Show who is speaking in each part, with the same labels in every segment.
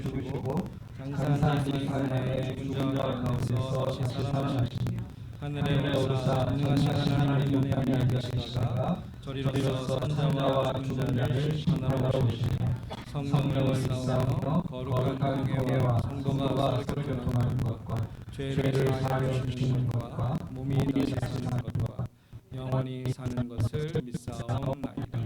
Speaker 1: 죽으시고 장사하신 삶의 죽은 자 가운데서 다시 살아나시며 하늘에 오르사 능하신 하나님 우편에 앉으시다가 저리로서 산자와 죽은 자를 심판하러 오시며 성령을 쌓으며 거룩한 교회와 성도가 서로 교통하는 것과 죄를 사하여 주시는 것과 몸이 다시 사는 것과 영원히 사는 것을 믿사옵나이다.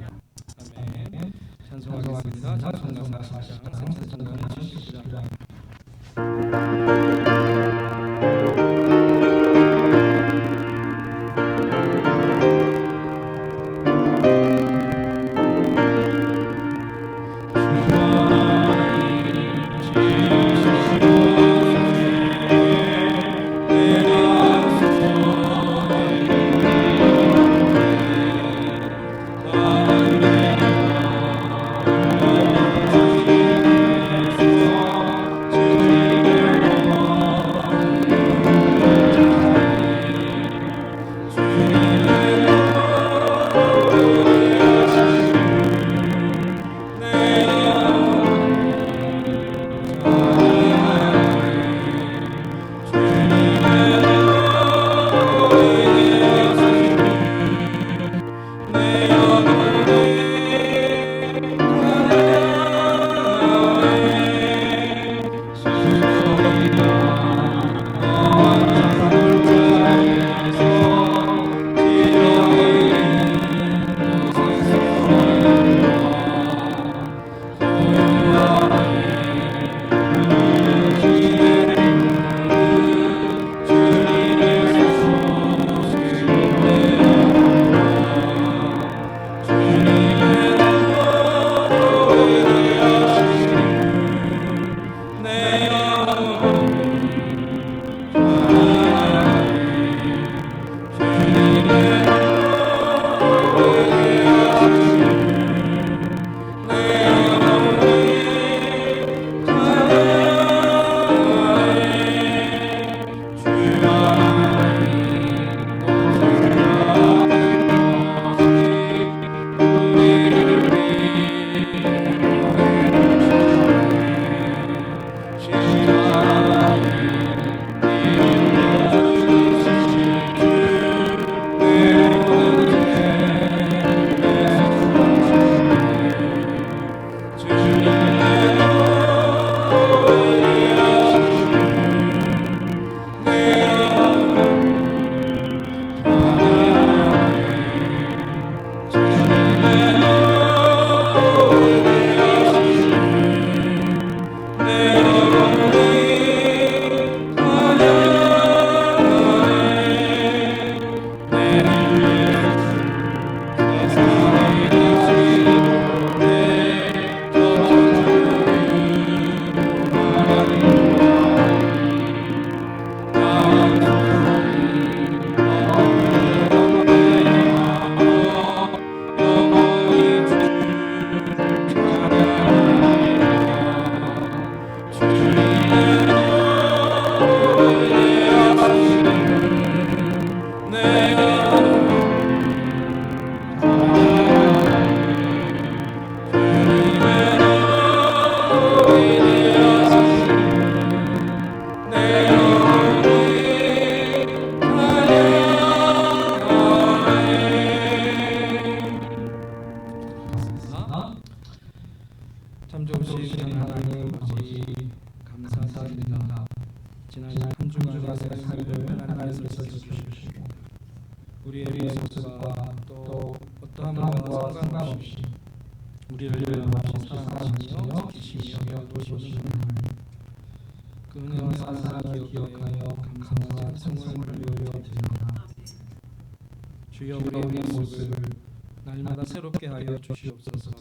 Speaker 1: 아멘. 찬송하겠습니다. 찬송가 40장 생사찬송가 79장. 참 좋으신 하나님 아버지 감사드립니다. 지난 한 주간의 삶을 하나님께서 지켜주시고 우리의 모습과 또 어떠한 것과 상관없이 우리를 변함없이 사랑하시며 지키시며 도우시는 하나님, 그 은혜와 사랑을 기억하여 감사와 찬송을 올려드립니다. 주여 우리의 모습을 날마다 새롭게 하여 주시옵소서.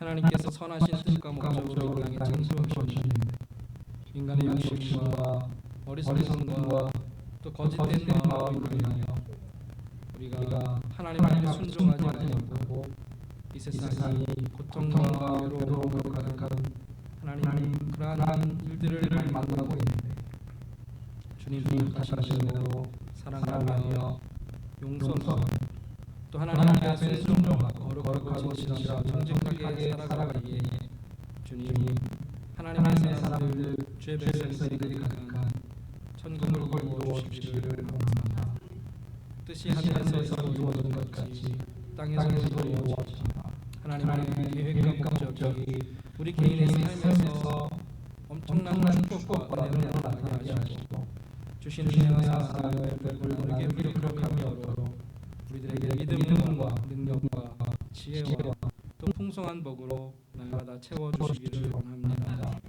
Speaker 1: 하나님께서 선하신 뜻과 목적으로 이 땅에 창조하셨는데 인간의 욕심과 어리석음과 또 거짓된 마음으로 인하여 우리가 하나님 앞에 순종하지 못하고 이 세상이 고통과 외로움으로 가득한 하나님 그러한 일들을 만나고 있는데 주님 하시는 사랑하며 용서하며 또 하나님 앞에 순종하고 거룩하고 진실하며 정직하게 살아가기에 주님 하나님의 사람들 주의 백성들이 가득한 천국을 이루어 주시기를 원합니다. 뜻이 하늘에서 이루어진 것 같이 땅에서도 이루어지라. 하나님의 계획과 목적이 우리 개인의 삶에서 엄청난 축복과 은혜를 나타나게 하시고 주시는 은혜와 사랑을 베풀게 무력함이 없도록 우리들에게 믿음과 능력과 지혜와 또 풍성한 복으로 날마다 채워주시기를 원합니다.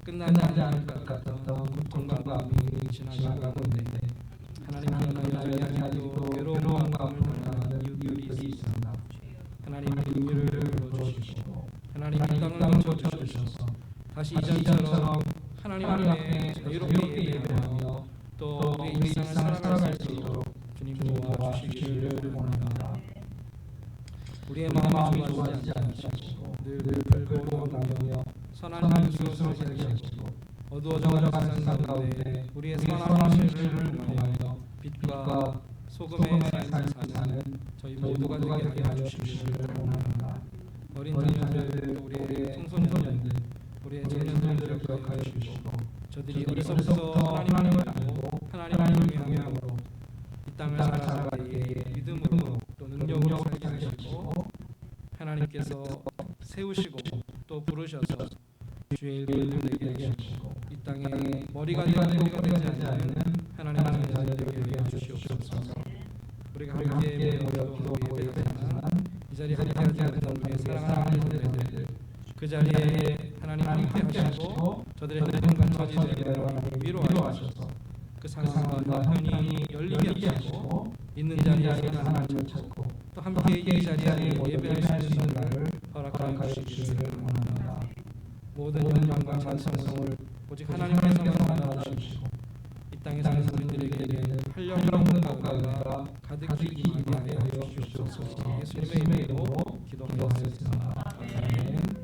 Speaker 1: 끝나지 않을 것 같았던 고통과 아픔이 지나가고 있는데 하나님께서 여전히 아직도 외로운 마음을 당하는 이웃들이 있습니다. 하나님의 긍휼을 베풀어주시고 하나님의 땅을 고쳐주셔서 다시 이전처럼 하나님 앞에 자유롭게 예배하며 또 우리의 일상을 살아갈 수 있도록 주님 도와주시기를 원합니다. 우리의 마음이 좋아지지 않으시고 늘 불고 나며 선한 이웃을 사랑하시고 어두워져가는 세상 가운데 우리의 선한 실을 통하여 빛과 소금의 삶을 사는 저희 모두가 되게 하여 주시기를 원합니다. 어린 자녀들, 우리의 청소년들, 우리의 자녀들을 기억하여 주시고 저들이 어려서부터 하나님을 알고 하나님을 경외함으로 이 땅을 살아갈 때에 믿음으로 또 능력으로 살게 하시고 하나님께서 세우시고 또 부르셔서 주의 일꾼을 되게 하시고 이 땅에 머리가 되지 않는 하나님의 자녀들에게 주시옵소서. 우리가 함께 모여 기도하고 예배하지만 이 자리에 함께하지 않는 우리의 사랑하는 자녀들 그 자리에 하나님 함께 하시고 저들의 행복한 처지대로 위로하셔서 그 상황과 편이 열리게 하시고 있는 자리에서 하나님을 찾고 또 함께 이 자리에 예배할 수 있는 날을 허락하여 주시기를 원합니다. 모든 영광과 찬송을 오직 하나님께서만 받아주시고 이 땅에 사는 사람들에게는 활력없는 것과 가득히 임하게 하여 주시옵소서. 예수님의 이름으로 기도하였습니다. 아멘.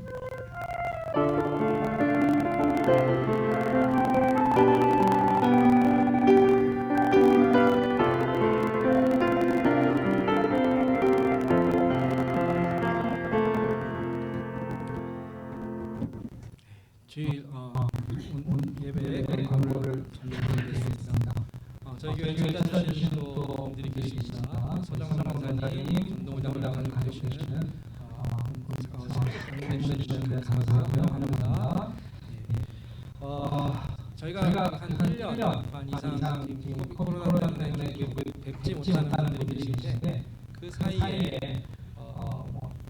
Speaker 1: 주일 예배에 광고를 전해드리겠습니다. 저희 교회 찾아주신 분들이 계십니다. 서정원 강사님, 전동훈 장로님 가주시는 해주시는 감사합니다. 저희가 한 1년 반 이상 코로나 때문에 뵙지 못하는 분들이 계신데 그 사이에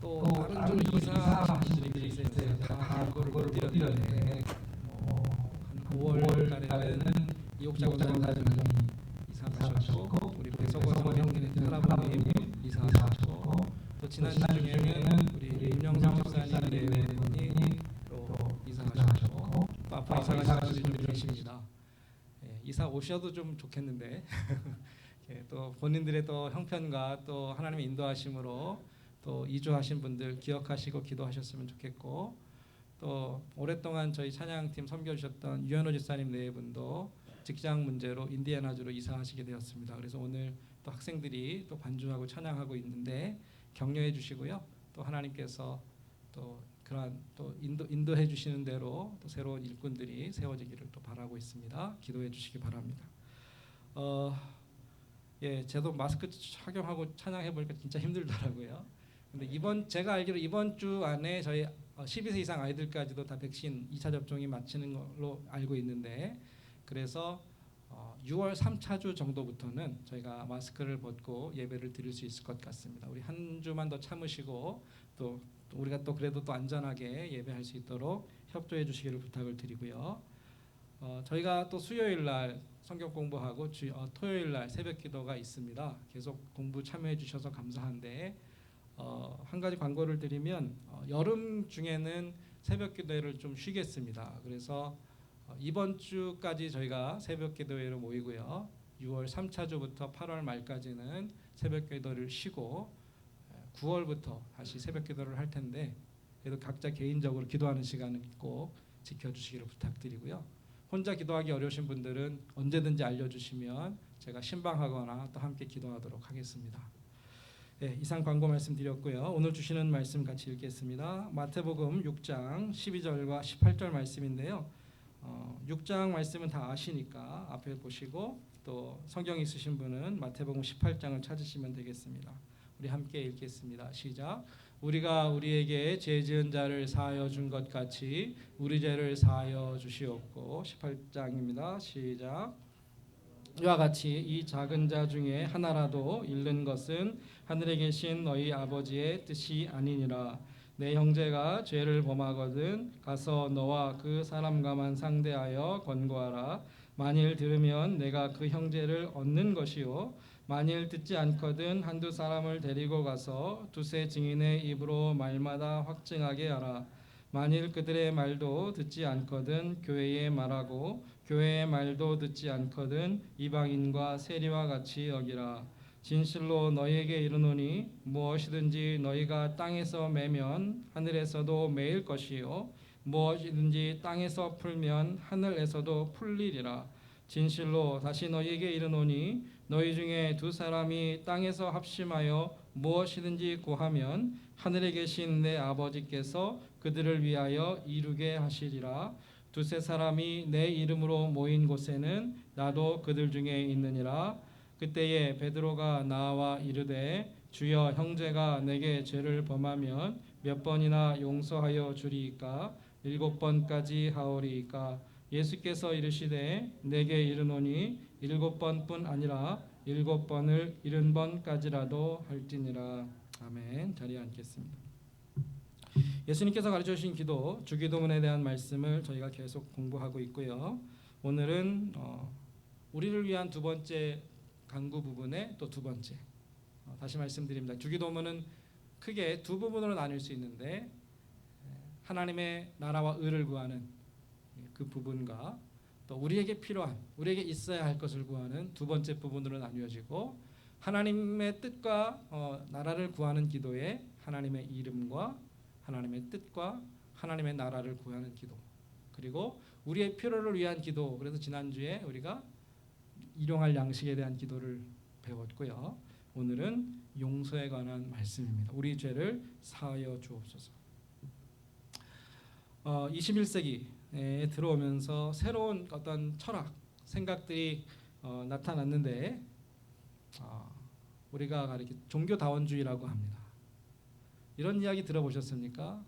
Speaker 1: 또 다른 좀 이사하신 분들이 있어요. 다 그걸 못 드렸는데 한 5월 달에는 이옥자 권사님 이사 가셨고 우리 배석원 형님 할아버님 이사 가셨고 또 지난 중에는 우리 임영상 집사님 내외분이 또 이사 가셨고 또 앞으로 이사 가실 분들이 계십니다. 이사 오셔도 좀 좋겠는데 또 본인들의 또 형편과 또 하나님의 인도하심으로 또 이주하신 분들 기억하시고 기도하셨으면 좋겠고 또 오랫동안 저희 찬양팀 섬겨주셨던 유현호 집사님 네 분도 직장 문제로 인디애나주로 이사하시게 되었습니다. 그래서 오늘 또 학생들이 또 반주하고 찬양하고 있는데 격려해 주시고요. 또 하나님께서 또 그러한 또 인도해 주시는 대로 또 새로운 일꾼들이 세워지기를 또 바라고 있습니다. 기도해 주시기 바랍니다. 저도 마스크 착용하고 찬양해 보니까 진짜 힘들더라고요. 근데 제가 알기로 이번 주 안에 저희 12세 이상 아이들까지도 다 백신 2차 접종이 마치는 걸로 알고 있는데 그래서 6월 3차 주 정도부터는 저희가 마스크를 벗고 예배를 드릴 수 있을 것 같습니다. 우리 한 주만 더 참으시고 또 우리가 또 그래도 또 안전하게 예배할 수 있도록 협조해 주시기를 부탁을 드리고요. 저희가 또 수요일 날 성경 공부하고 토요일 날 새벽 기도가 있습니다. 계속 공부 참여해 주셔서 감사한데 한 가지 광고를 드리면 여름 중에는 새벽 기도회를 좀 쉬겠습니다. 그래서 이번 주까지 저희가 새벽 기도회로 모이고요. 6월 3차 주부터 8월 말까지는 새벽 기도를 쉬고 9월부터 다시 새벽 기도를 할 텐데 그래도 각자 개인적으로 기도하는 시간은 꼭 지켜주시기를 부탁드리고요. 혼자 기도하기 어려우신 분들은 언제든지 알려주시면 제가 신방하거나 또 함께 기도하도록 하겠습니다. 네, 이상 광고 말씀드렸고요. 오늘 주시는 말씀 같이 읽겠습니다. 마태복음 6장 12절과 18절 말씀인데요. 6장 말씀은 다 아시니까 앞에 보시고 또 성경 있으신 분은 마태복음 18장을 찾으시면 되겠습니다. 우리 함께 읽겠습니다. 시작. 우리가 우리에게 죄 지은 자를 사하여 준 것 같이 우리 죄를 사하여 주시옵고. 18장입니다. 시작. 이와 같이 이 작은 자 중에 하나라도 잃는 것은 하늘에 계신 너희 아버지의 뜻이 아니니라. 내 형제가 죄를 범하거든 가서 너와 그 사람과만 상대하여 권고하라. 만일 들으면 내가 그 형제를 얻는 것이요 만일 듣지 않거든 한두 사람을 데리고 가서 두세 증인의 입으로 말마다 확증하게 하라. 만일 그들의 말도 듣지 않거든 교회에 말하고 교회의 말도 듣지 않거든 이방인과 세리와 같이 여기라. 진실로 너희에게 이르노니 무엇이든지 너희가 땅에서 매면 하늘에서도 매일 것이요 무엇이든지 땅에서 풀면 하늘에서도 풀리리라. 진실로 다시 너희에게 이르노니 너희 중에 두 사람이 땅에서 합심하여 무엇이든지 구하면 하늘에 계신 내 아버지께서 그들을 위하여 이루게 하시리라. 두세 사람이 내 이름으로 모인 곳에는 나도 그들 중에 있느니라. 그때에 베드로가 나와 이르되 주여 형제가 내게 죄를 범하면 몇 번이나 용서하여 주리이까? 7번까지 하오리이까? 예수께서 이르시되 내게 이르노니 7번뿐 아니라 7번을 70번까지라도 할지니라. 아멘. 자리에 앉겠습니다. 예수님께서 가르쳐 주신 기도, 주기도문에 대한 말씀을 저희가 계속 공부하고 있고요. 오늘은 우리를 위한 두 번째 강구 부분의 또 두 번째, 다시 말씀드립니다. 주기도문은 크게 두 부분으로 나눌 수 있는데 하나님의 나라와 의를 구하는 그 부분과 또 우리에게 필요한, 우리에게 있어야 할 것을 구하는 두 번째 부분으로 나뉘어지고, 하나님의 뜻과 나라를 구하는 기도에 하나님의 이름과 하나님의 뜻과 하나님의 나라를 구하는 기도, 그리고 우리의 필요를 위한 기도. 그래서 지난주에 우리가 일용할 양식에 대한 기도를 배웠고요. 오늘은 용서에 관한 말씀입니다. 우리 죄를 사하여 주옵소서. 21세기에 들어오면서 새로운 어떤 철학, 생각들이 나타났는데 우리가 가리킨 종교다원주의라고 합니다. 이런 이야기 들어보셨습니까?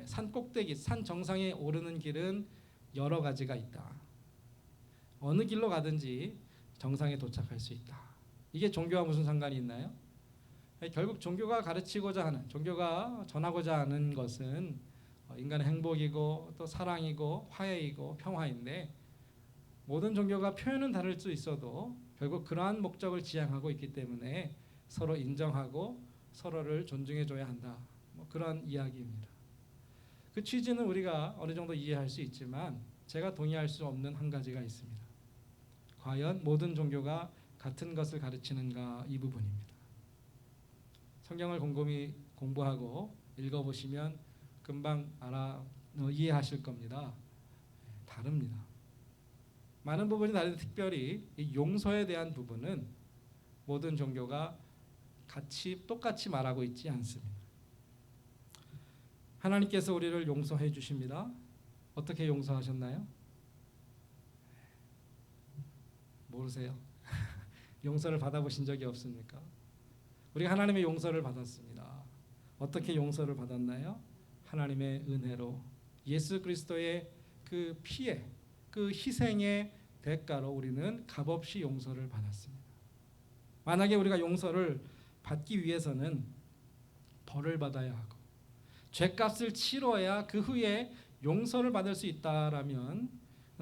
Speaker 1: 산 꼭대기, 산 정상에 오르는 길은 여러 가지가 있다. 어느 길로 가든지 정상에 도착할 수 있다. 이게 종교와 무슨 상관이 있나요? 결국 종교가 가르치고자 하는, 종교가 전하고자 하는 것은 인간의 행복이고 또 사랑이고 화해이고 평화인데, 모든 종교가 표현은 다를 수 있어도 결국 그러한 목적을 지향하고 있기 때문에 서로 인정하고 서로를 존중해줘야 한다. 그런 이야기입니다. 그 취지는 우리가 어느 정도 이해할 수 있지만 제가 동의할 수 없는 한 가지가 있습니다. 과연 모든 종교가 같은 것을 가르치는가, 이 부분입니다. 성경을 곰곰이 공부하고 읽어보시면 금방 이해하실 겁니다. 다릅니다. 많은 부분이 다른데 특별히 이 용서에 대한 부분은 모든 종교가 똑같이 말하고 있지 않습니다. 하나님께서 우리를 용서해 주십니다. 어떻게 용서하셨나요? 모르세요? 용서를 받아보신 적이 없습니까? 우리가 하나님의 용서를 받았습니다. 어떻게 용서를 받았나요? 하나님의 은혜로, 예수 그리스도의 그 피에, 그 희생의 대가로 우리는 값없이 용서를 받았습니다. 만약에 우리가 용서를 받기 위해서는 벌을 받아야 하고 죄값을 치러야 그 후에 용서를 받을 수 있다라면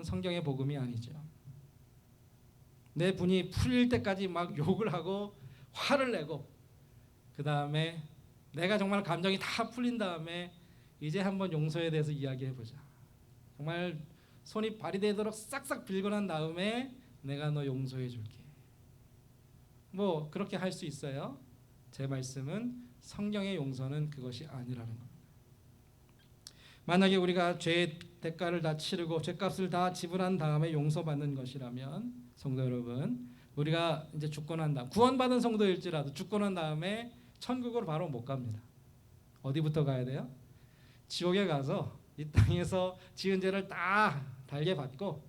Speaker 1: 성경의 복음이 아니죠. 내 분이 풀릴 때까지 막 욕을 하고 화를 내고, 그 다음에 내가 정말 감정이 다 풀린 다음에 이제 한번 용서에 대해서 이야기해보자. 정말 손이 발이 되도록 싹싹 빌고 난 다음에 내가 너 용서해 줄게. 그렇게 할 수 있어요. 제 말씀은 성경의 용서는 그것이 아니라는 겁니다. 만약에 우리가 죄의 대가를 다 치르고 죄값을 다 지불한 다음에 용서받는 것이라면, 성도 여러분, 우리가 이제 죽고 난 다음, 구원받은 성도일지라도 죽고 난 다음에 천국으로 바로 못 갑니다. 어디부터 가야 돼요? 지옥에 가서 이 땅에서 지은 죄를 다 달게 받고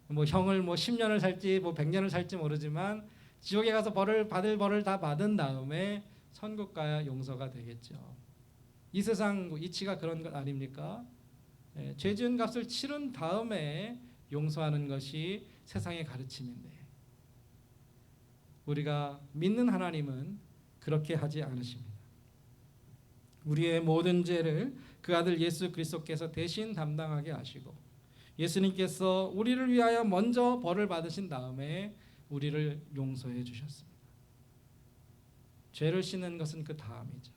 Speaker 1: 뭐 형을 뭐 10년을 살지 뭐 100년을 살지 모르지만 지옥에 가서 받을 벌을 다 받은 다음에 천국 가야 용서가 되겠죠. 이 세상 이치가 그런 것 아닙니까? 죄 지은 값을 치른 다음에 용서하는 것이 세상의 가르침인데 우리가 믿는 하나님은 그렇게 하지 않으십니다. 우리의 모든 죄를 그 아들 예수 그리스도께서 대신 담당하게 하시고 예수님께서 우리를 위하여 먼저 벌을 받으신 다음에 우리를 용서해 주셨습니다. 죄를 씻는 것은 그 다음이죠.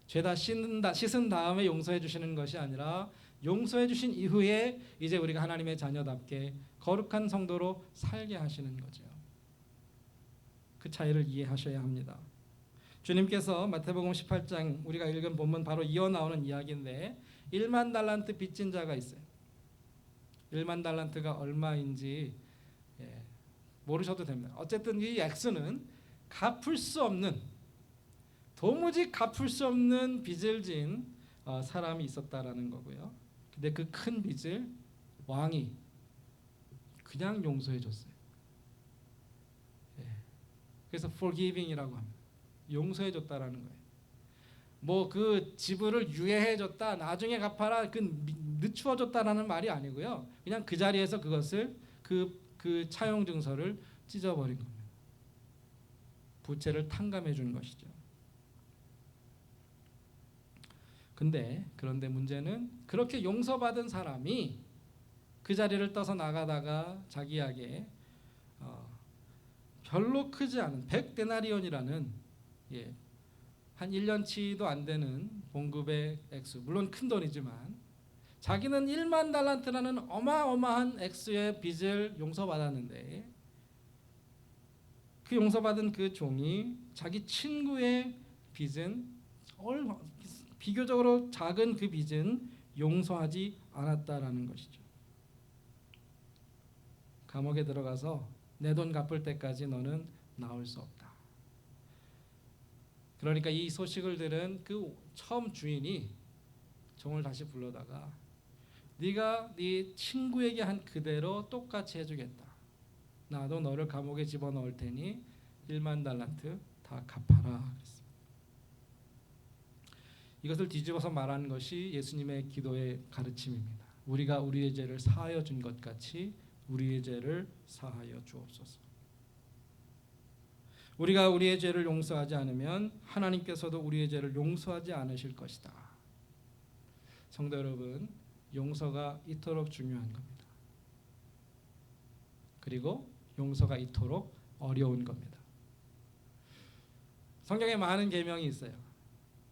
Speaker 1: 죄 다 씻은 다음에 용서해 주시는 것이 아니라 용서해 주신 이후에 이제 우리가 하나님의 자녀답게 거룩한 성도로 살게 하시는 거죠. 그 차이를 이해하셔야 합니다. 주님께서 마태복음 18장 우리가 읽은 본문 바로 이어 나오는 이야기인데 1만 달란트 빚진 자가 있어요. 1만 달란트가 얼마인지 모르셔도 됩니다. 어쨌든 이 액수는 갚을 수 없는 도무지 갚을 수 없는 빚을 진 사람이 있었다라는 거고요. 근데 그 큰 빚을 왕이 그냥 용서해 줬어요. 그래서 forgiving이라고 합니다. 용서해 줬다라는 거예요. 뭐 그 지불을 유예해 줬다, 나중에 갚아라, 그 늦추어 줬다라는 말이 아니고요. 그냥 그 자리에서 그것을 그 차용 증서를 찢어버린 겁니다. 부채를 탕감해 준 것이죠. 그런데 문제는 그렇게 용서받은 사람이 그 자리를 떠서 나가다가 자기에게 별로 크지 않은 100데나리온이라는 한 1년치도 안 되는 봉급의 액수, 물론 큰 돈이지만 자기는 1만 달란트라는 어마어마한 액수의 빚을 용서받았는데 그 용서받은 그 종이 자기 친구의 빚은 비교적으로 작은 그 빚은 용서하지 않았다라는 것이죠. 감옥에 들어가서 내 돈 갚을 때까지 너는 나올 수 없다. 그러니까 이 소식을 들은 그 처음 주인이 종을 다시 불러다가 네가 네 친구에게 한 그대로 똑같이 해주겠다. 나도 너를 감옥에 집어넣을 테니 1만 달란트 다 갚아라. 그랬습니다. 이것을 뒤집어서 말하는 것이 예수님의 기도의 가르침입니다. 우리가 우리의 죄를 사하여 준 것 같이 우리의 죄를 사하여 주옵소서. 우리가 우리의 죄를 용서하지 않으면 하나님께서도 우리의 죄를 용서하지 않으실 것이다. 성도 여러분, 용서가 이토록 중요한 겁니다. 그리고 용서가 이토록 어려운 겁니다. 성경에 많은 계명이 있어요.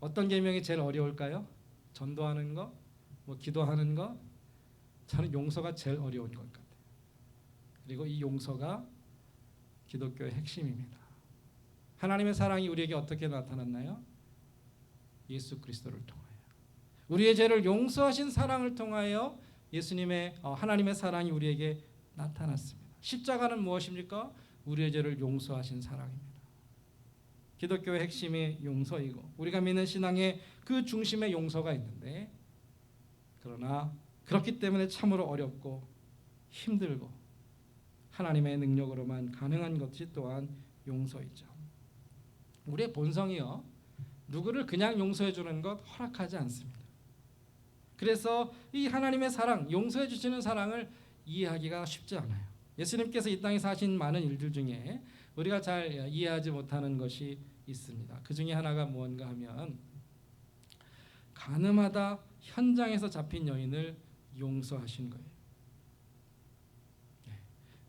Speaker 1: 어떤 계명이 제일 어려울까요? 전도하는 거, 뭐 기도하는 거. 저는 용서가 제일 어려운 것 같아요. 그리고 이 용서가 기독교의 핵심입니다. 하나님의 사랑이 우리에게 어떻게 나타났나요? 예수 그리스도를 통하여. 우리의 죄를 용서하신 사랑을 통하여 예수님의 하나님의 사랑이 우리에게 나타났습니다. 십자가는 무엇입니까? 우리의 죄를 용서하신 사랑입니다. 기독교의 핵심이 용서이고 우리가 믿는 신앙의 그 중심에 용서가 있는데 그러나 그렇기 때문에 참으로 어렵고 힘들고 하나님의 능력으로만 가능한 것이 또한 용서이죠. 우리의 본성이요, 누구를 그냥 용서해 주는 것 허락하지 않습니다. 그래서 이 하나님의 사랑, 용서해 주시는 사랑을 이해하기가 쉽지 않아요. 예수님께서 이 땅에 사신 많은 일들 중에 우리가 잘 이해하지 못하는 것이 있습니다. 그 중에 하나가 무언가 하면 간음하다 현장에서 잡힌 여인을 용서하신 거예요.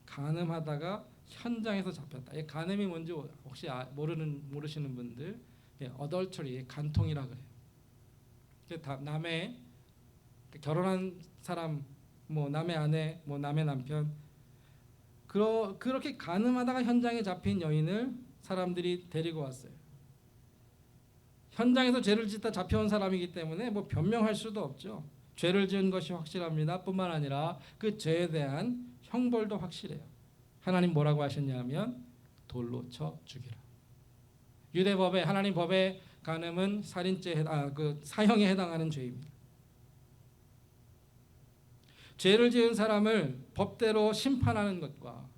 Speaker 1: 간음하다가 현장에서 잡혔다. 간음이 뭔지 혹시 모르시는 분들, adultery, 간통이라 그래요. 남의 결혼한 사람, 뭐 남의 아내, 뭐 남의 남편, 그렇게 간음하다가 현장에 잡힌 여인을 사람들이 데리고 왔어요. 현장에서 죄를 짓다 잡혀온 사람이기 때문에 뭐 변명할 수도 없죠. 죄를 지은 것이 확실합니다. 뿐만 아니라 그 죄에 대한 형벌도 확실해요. 하나님 뭐라고 하셨냐면 돌로 쳐 죽이라.
Speaker 2: 유대법에 하나님 법에 간음은 살인죄 사형에 해당하는 죄입니다. 죄를 지은 사람을 법대로 심판하는 것과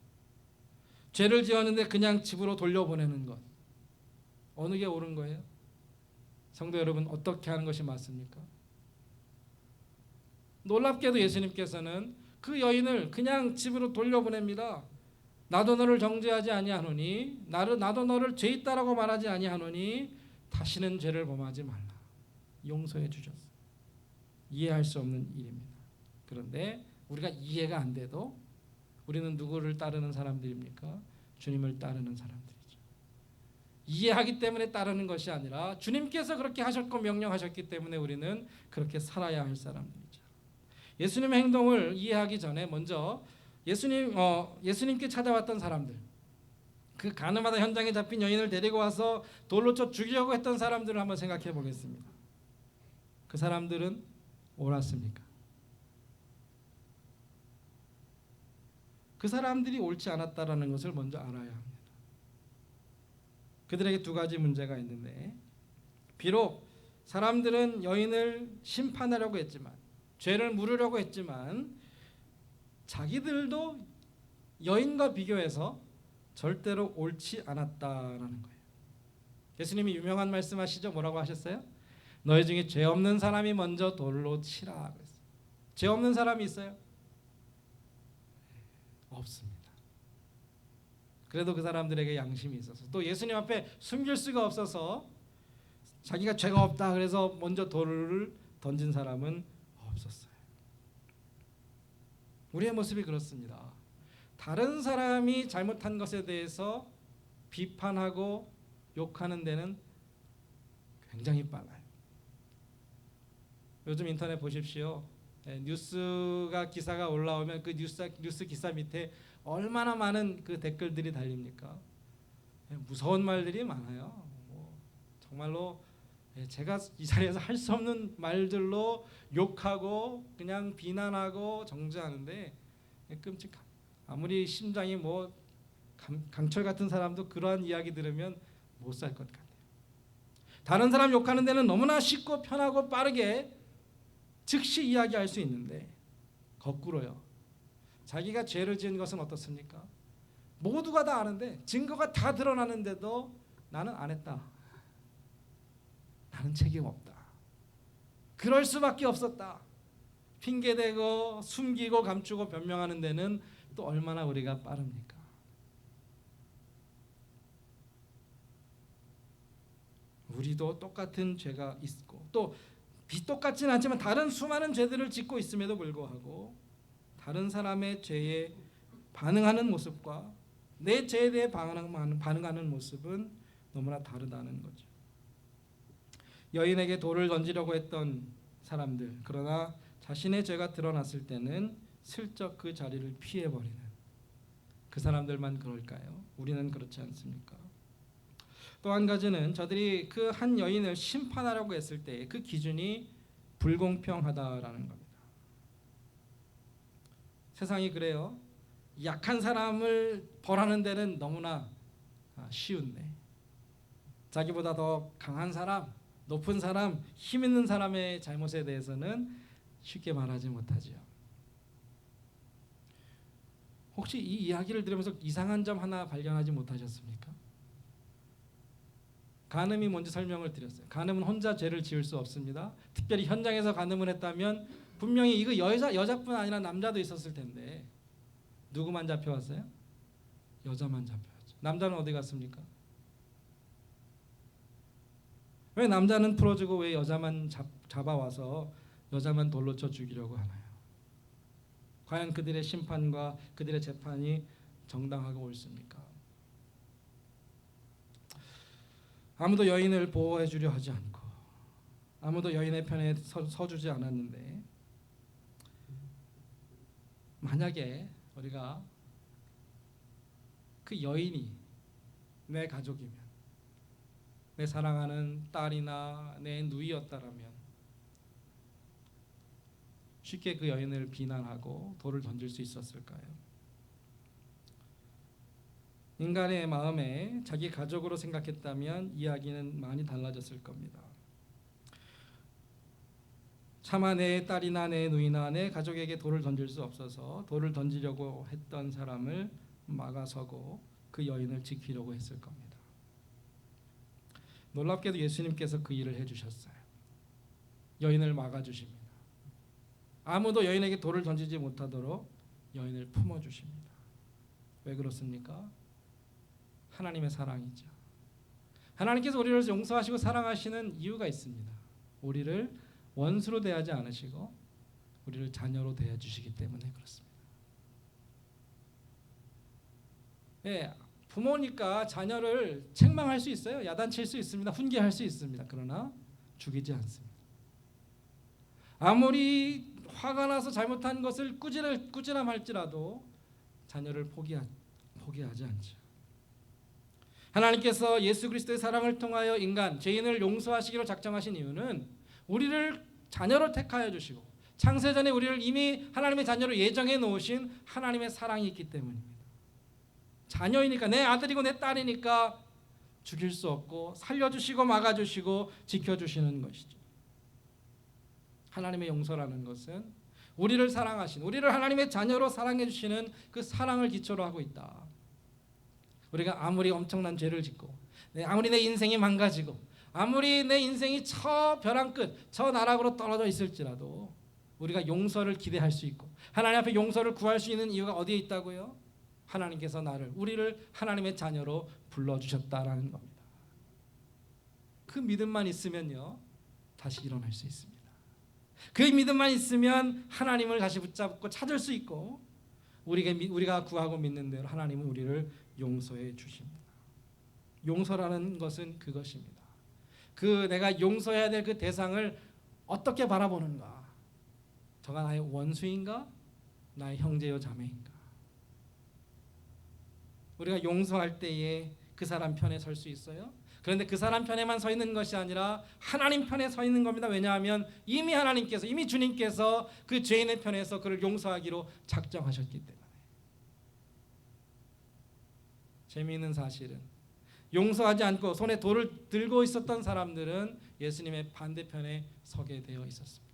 Speaker 2: 죄를 지었는데 그냥 집으로 돌려보내는 것, 어느 게 옳은 거예요? 성도 여러분, 어떻게 하는 것이 맞습니까? 놀랍게도 예수님께서는 그 여인을 그냥 집으로 돌려보냅니다. 나도 너를 정죄하지 아니하노니, 나도 너를 죄 있다라고 말하지 아니하노니 다시는 죄를 범하지 말라. 용서해 주셨어요. 이해할 수 없는 일입니다. 그런데 우리가 이해가 안 돼도 우리는 누구를 따르는 사람들입니까? 주님을 따르는 사람들이죠. 이해하기 때문에 따르는 것이 아니라 주님께서 그렇게 하셨고 명령하셨기 때문에 우리는 그렇게 살아야 할 사람들이죠. 예수님의 행동을 이해하기 전에 먼저 예수님께 찾아왔던 사람들, 그 가늠하다 현장에 잡힌 여인을 데리고 와서 돌로 쳐 죽이려고 했던 사람들을 한번 생각해 보겠습니다. 그 사람들은 옳았습니까? 그 사람들이 옳지 않았다라는 것을 먼저 알아야 합니다. 그들에게 두 가지 문제가 있는데, 비록 사람들은 여인을 심판하려고 했지만, 죄를 물으려고 했지만 자기들도 여인과 비교해서 절대로 옳지 않았다라는 거예요. 예수님이 유명한 말씀하시죠. 뭐라고 하셨어요? 너희 중에 죄 없는 사람이 먼저 돌로 치라 그랬어요. 죄 없는 사람이 있어요? 없습니다. 그래도 그 사람들에게 양심이 있어서, 또 예수님 앞에 숨길 수가 없어서 자기가 죄가 없다 그래서 먼저 돌을 던진 사람은 없었어요. 우리의 모습이 그렇습니다. 다른 사람이 잘못한 것에 대해서 비판하고 욕하는 데는 굉장히 빨라요. 요즘 인터넷 보십시오. 기사가 올라오면 그 뉴스 기사 밑에 얼마나 많은 그 댓글들이 달립니까? 무서운 말들이 많아요. 정말로 제가 이 자리에서 할 수 없는 말들로 욕하고 그냥 비난하고 정죄하는데 끔찍합니다. 아무리 심장이 강철 같은 사람도 그러한 이야기 들으면 못 살 것 같아요. 다른 사람 욕하는 데는 너무나 쉽고 편하고 빠르게 즉시 이야기할 수 있는데, 거꾸로요. 자기가 죄를 지은 것은 어떻습니까? 모두가 다 아는데, 증거가 다 드러나는데도 나는 안 했다, 나는 책임 없다, 그럴 수밖에 없었다, 핑계대고 숨기고 감추고 변명하는 데는 또 얼마나 우리가 빠릅니까? 우리도 똑같은 죄가 있고, 또 똑같지는 않지만 다른 수많은 죄들을 짓고 있음에도 불구하고 다른 사람의 죄에 반응하는 모습과 내 죄에 대해 반응하는 모습은 너무나 다르다는 거죠. 여인에게 돌을 던지려고 했던 사람들, 그러나 자신의 죄가 드러났을 때는 슬쩍 그 자리를 피해버리는 그 사람들만 그럴까요? 우리는 그렇지 않습니까? 또 한 가지는 저들이 그 한 여인을 심판하려고 했을 때 그 기준이 불공평하다라는 겁니다. 세상이 그래요. 약한 사람을 벌하는 데는 너무나 쉬운데, 자기보다 더 강한 사람, 높은 사람, 힘 있는 사람의 잘못에 대해서는 쉽게 말하지 못하지요. 혹시 이 이야기를 들으면서 이상한 점 하나 발견하지 못하셨습니까? 간음이 뭔지 설명을 드렸어요. 간음은 혼자 죄를 지을 수 없습니다. 특별히 현장에서 간음을 했다면 분명히 이거 여자뿐 아니라 남자도 있었을 텐데 누구만 잡혀왔어요? 여자만 잡혀왔죠. 남자는 어디 갔습니까? 왜 남자는 풀어주고 왜 여자만 잡아와서 여자만 돌로 쳐 죽이려고 하나요? 과연 그들의 심판과 그들의 재판이 정당하고 옳습니까? 아무도 여인을 보호해 주려 하지 않고 아무도 여인의 편에 서주지 않았는데, 만약에 우리가 그 여인이 내 가족이면, 내 사랑하는 딸이나 내 누이였다라면 쉽게 그 여인을 비난하고 돌을 던질 수 있었을까요? 인간의 마음에 자기 가족으로 생각했다면 이야기는 많이 달라졌을 겁니다. 차마 내 딸이나 내 누이나 내 가족에게 돌을 던질 수 없어서 돌을 던지려고 했던 사람을 막아서고 그 여인을 지키려고 했을 겁니다. 놀랍게도 예수님께서 그 일을 해주셨어요. 여인을 막아주십니다. 아무도 여인에게 돌을 던지지 못하도록 여인을 품어주십니다. 왜 그렇습니까? 하나님의 사랑이죠. 하나님께서 우리를 용서하시고 사랑하시는 이유가 있습니다. 우리를 원수로 대하지 않으시고 우리를 자녀로 대해주시기 때문에 그렇습니다. 예, 부모니까 자녀를 책망할 수 있어요. 야단칠 수 있습니다. 훈계할 수 있습니다. 그러나 죽이지 않습니다. 아무리 화가 나서 잘못한 것을 꾸지람할지라도 자녀를 포기하지 않죠. 하나님께서 예수 그리스도의 사랑을 통하여 인간 죄인을 용서하시기로 작정하신 이유는 우리를 자녀로 택하여 주시고 창세전에 우리를 이미 하나님의 자녀로 예정해 놓으신 하나님의 사랑이 있기 때문입니다. 자녀이니까 내 아들이고 내 딸이니까 죽일 수 없고 살려주시고 막아주시고 지켜주시는 것이죠. 하나님의 용서라는 것은 우리를 사랑하신 우리를 하나님의 자녀로 사랑해 주시는 그 사랑을 기초로 하고 있다. 우리가 아무리 엄청난 죄를 짓고 아무리 내 인생이 망가지고 아무리 내 인생이 저 벼랑 끝 저 나락으로 떨어져 있을지라도 우리가 용서를 기대할 수 있고 하나님 앞에 용서를 구할 수 있는 이유가 어디에 있다고요? 하나님께서 우리를 하나님의 자녀로 불러주셨다라는 겁니다. 그 믿음만 있으면요 다시 일어날 수 있습니다. 그 믿음만 있으면 하나님을 다시 붙잡고 찾을 수 있고 우리가 구하고 믿는 대로 하나님은 우리를 용서해 주십니다. 용서라는 것은 그것입니다. 내가 용서해야 될 그 대상을 어떻게 바라보는가? 저가 나의 원수인가? 나의 형제요 자매인가? 우리가 용서할 때에 그 사람 편에 설 수 있어요? 그런데 그 사람 편에만 서 있는 것이 아니라 하나님 편에 서 있는 겁니다. 왜냐하면 이미 하나님께서 이미 주님께서 그 죄인의 편에서 그를 용서하기로 작정하셨기 때문에. 재미있는 사실은 용서하지 않고 손에 돌을 들고 있었던 사람들은 예수님의 반대편에 서게 되어 있었습니다.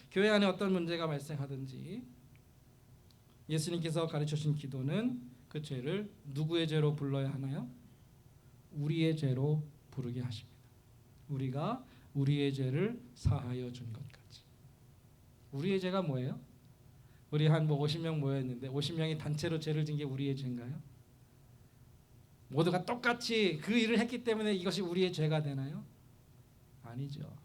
Speaker 2: 교회 안에 어떤 문제가 발생하든지 예수님께서 가르쳐주신 기도는 그 죄를 누구의 죄로 불러야 하나요? 우리의 죄로 부르게 하십니다. 우리가 우리의 죄를 사하여 준 것까지. 우리의 죄가 뭐예요? 우리 한 50명 모였는데 50명이 단체로 죄를 진 게 우리의 죄인가요? 모두가 똑같이 그 일을 했기 때문에 이것이 우리의 죄가 되나요? 아니죠.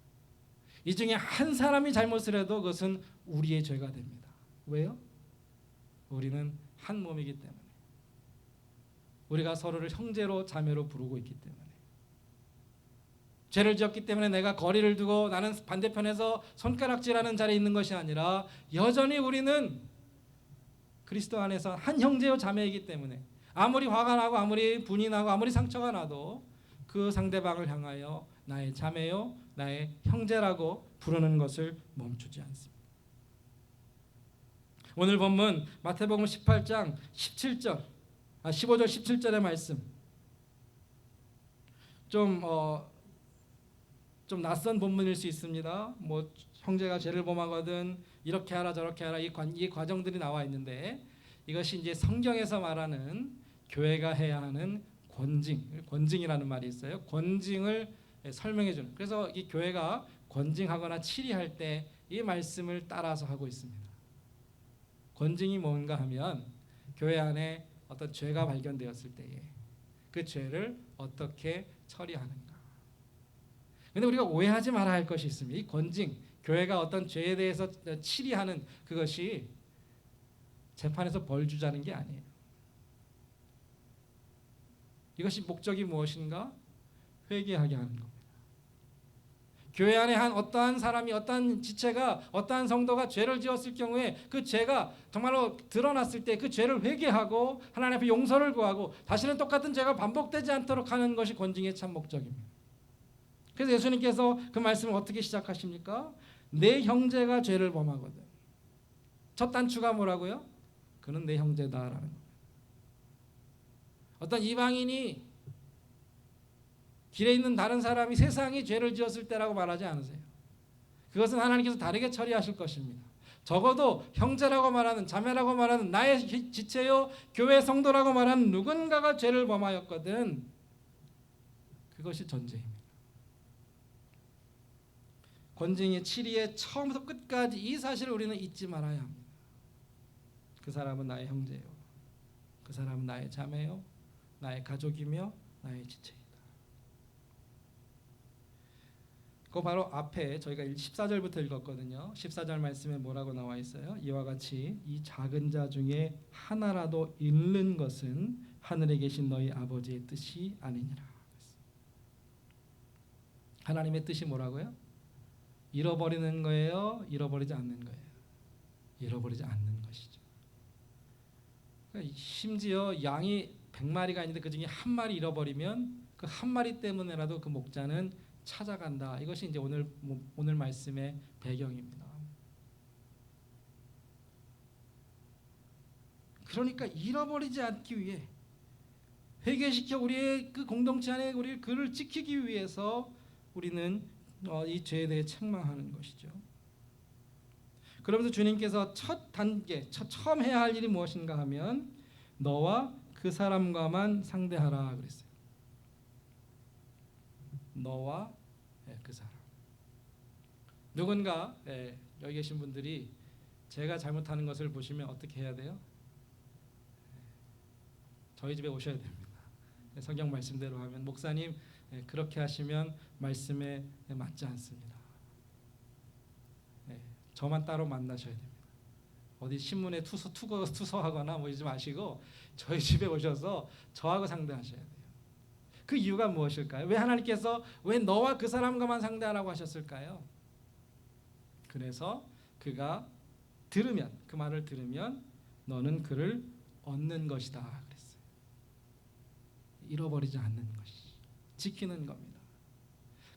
Speaker 2: 이 중에 한 사람이 잘못을 해도 그것은 우리의 죄가 됩니다. 왜요? 우리는 한 몸이기 때문에. 우리가 서로를 형제로 자매로 부르고 있기 때문에. 죄를 지었기 때문에 내가 거리를 두고 나는 반대편에서 손가락질하는 자리에 있는 것이 아니라 여전히 우리는 그리스도 안에서 한 형제요 자매이기 때문에 아무리 화가 나고 아무리 분이 나고 아무리 상처가 나도 그 상대방을 향하여 나의 자매요 나의 형제라고 부르는 것을 멈추지 않습니다. 오늘 본문 마태복음 18장 15절 17절의 말씀 좀 낯선 본문일 수 있습니다. 뭐 형제가 죄를 범하거든 이렇게 하라 저렇게 하라 이 과정들이 나와 있는데 이것이 이제 성경에서 말하는 교회가 해야 하는 권징이라는 말이 있어요. 권징을 설명해 주는. 그래서 이 교회가 권징하거나 치리할 때 이 말씀을 따라서 하고 있습니다. 권징이 뭔가 하면 교회 안에 어떤 죄가 발견되었을 때에 그 죄를 어떻게 처리하는가. 그런데 우리가 오해하지 말아야 할 것이 있습니다. 이 권징, 교회가 어떤 죄에 대해서 치리하는 그것이 재판에서 벌 주자는 게 아니에요. 이것이 목적이 무엇인가? 회개하게 하는 겁니다. 교회 안에 한 어떠한 사람이 어떠한 지체가 어떠한 성도가 죄를 지었을 경우에 그 죄가 정말로 드러났을 때 그 죄를 회개하고 하나님 앞에 용서를 구하고 다시는 똑같은 죄가 반복되지 않도록 하는 것이 권징의 참 목적입니다. 그래서 예수님께서 그 말씀을 어떻게 시작하십니까? 내 형제가 죄를 범하거든. 첫 단추가 뭐라고요? 그는 내 형제다라는 겁니다. 어떤 이방인이 길에 있는 다른 사람이 세상이 죄를 지었을 때라고 말하지 않으세요. 그것은 하나님께서 다르게 처리하실 것입니다. 적어도 형제라고 말하는, 자매라고 말하는, 나의 지체요 교회 성도라고 말하는 누군가가 죄를 범하였거든 그것이 전제입니다. 권징이 7위에 처음부터 끝까지 이 사실을 우리는 잊지 말아야 합니다. 그 사람은 나의 형제요, 그 사람은 나의 자매요, 나의 가족이며 나의 지체이다. 그 바로 앞에 저희가 14절부터 읽었거든요. 14절 말씀에 뭐라고 나와 있어요? 이와 같이 이 작은 자 중에 하나라도 잃는 것은 하늘에 계신 너희 아버지의 뜻이 아니니라. 하나님의 뜻이 뭐라고요? 잃어버리는 거예요? 잃어버리지 않는 거예요? 잃어버리지 않는 것이죠. 그러니까 심지어 양이 100마리가 있는데 그 중에 한 마리 잃어버리면 그 한 마리 때문에라도 그 목자는 찾아간다. 이것이 이제 오늘 말씀의 배경입니다. 그러니까 잃어버리지 않기 위해 회개시켜 우리의 그 공동체 안에 우리 그를 지키기 위해서 우리는 이 죄에 대해 책망하는 것이죠. 그러면서 주님께서 첫 단계, 처음 해야 할 일이 무엇인가 하면 너와 그 사람과만 상대하라 그랬어요. 너와 그 사람. 누군가 여기 계신 분들이 제가 잘못하는 것을 보시면 어떻게 해야 돼요? 저희 집에 오셔야 됩니다. 성경 말씀대로 하면 목사님 그렇게 하시면 말씀에 맞지 않습니다. 저만 따로 만나셔야 됩니다. 어디 신문에 투서하거나 뭐 이러지 마시고 저희 집에 오셔서 저하고 상대하셔야 돼요. 그 이유가 무엇일까요? 왜 하나님께서 왜 너와 그 사람과만 상대하라고 하셨을까요? 그래서 그가 들으면, 그 말을 들으면 너는 그를 얻는 것이다 그랬어요. 잃어버리지 않는 것이, 지키는 겁니다.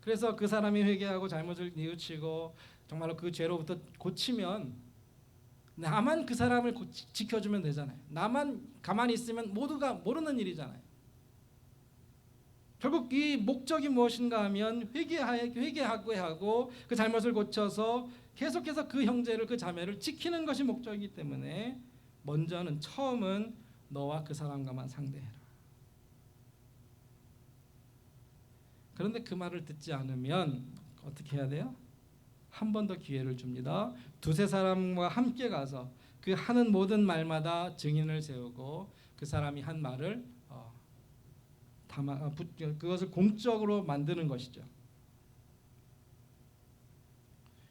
Speaker 2: 그래서 그 사람이 회개하고 잘못을 뉘우치고 정말로 그 죄로부터 고치면 나만 그 사람을 지켜주면 되잖아요. 나만 가만히 있으면 모두가 모르는 일이잖아요. 결국 이 목적이 무엇인가 하면 회개하고 그 잘못을 고쳐서 계속해서 그 형제를, 그 자매를 지키는 것이 목적이기 때문에 처음은 너와 그 사람과만 상대해라. 그런데 그 말을 듣지 않으면 어떻게 해야 돼요? 한 번 더 기회를 줍니다. 두세 사람과 함께 가서 그 하는 모든 말마다 증인을 세우고 그 사람이 한 말을 그것을 공적으로 만드는 것이죠.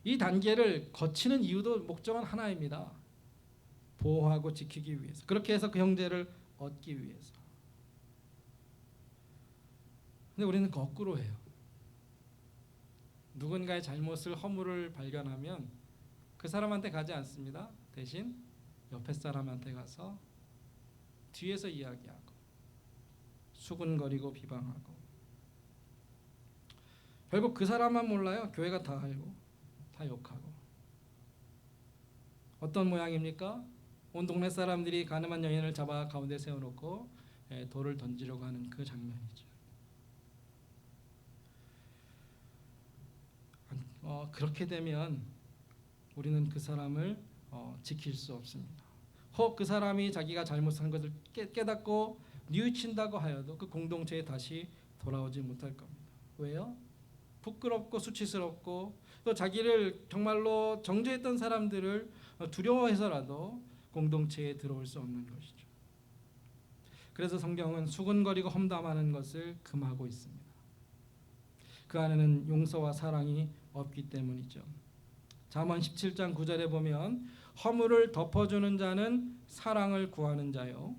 Speaker 2: 이 단계를 거치는 이유도 목적은 하나입니다. 보호하고 지키기 위해서. 그렇게 해서 그 형제를 얻기 위해서. 근데 우리는 거꾸로 해요. 누군가의 잘못을, 허물을 발견하면 그 사람한테 가지 않습니다. 대신 옆에 사람한테 가서 뒤에서 이야기하고 수군거리고 비방하고, 결국 그 사람만 몰라요. 교회가 다 알고 다 욕하고. 어떤 모양입니까? 온 동네 사람들이 가늠한 여인을 잡아 가운데 세워놓고 돌을 던지려고 하는 그 장면이죠. 그렇게 되면 우리는 그 사람을 지킬 수 없습니다. 혹 그 사람이 자기가 잘못한 것을 깨닫고 뉘우친다고 하여도 그 공동체에 다시 돌아오지 못할 겁니다. 왜요? 부끄럽고 수치스럽고 또 자기를 정말로 정죄했던 사람들을 두려워해서라도 공동체에 들어올 수 없는 것이죠. 그래서 성경은 수군거리고 험담하는 것을 금하고 있습니다. 그 안에는 용서와 사랑이 없기 때문이죠. 잠언 17장 9절에 보면 허물을 덮어주는 자는 사랑을 구하는 자요,